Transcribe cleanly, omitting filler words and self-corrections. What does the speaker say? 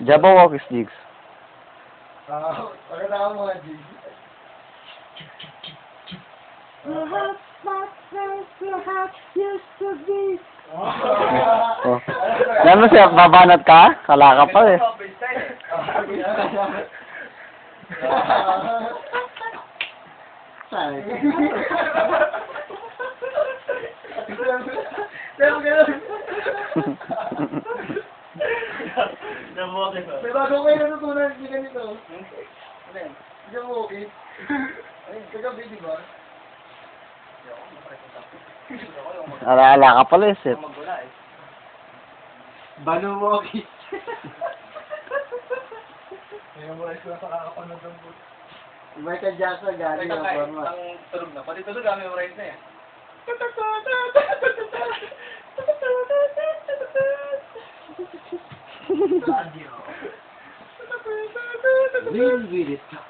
Jabberwocky Jigs. Pagkatapos mga G. Perhaps my friends, perhaps used to be. Oh. Yan mo siya, babanat ka? Kala ka pa eh. Sorry. Pero gano'n. May bago kayo natutunan, hindi ganito. Ano yan? Hindi mo okay? Kagabi, di ba? Alaala ka pala eh, Seth. Banuwoki. Memorize ko na sa kakapanood ng book. Michael Jackson, galing ang forma. Ang tulog na. Pati tulog, memorize na yan. Radio. Really, really tough.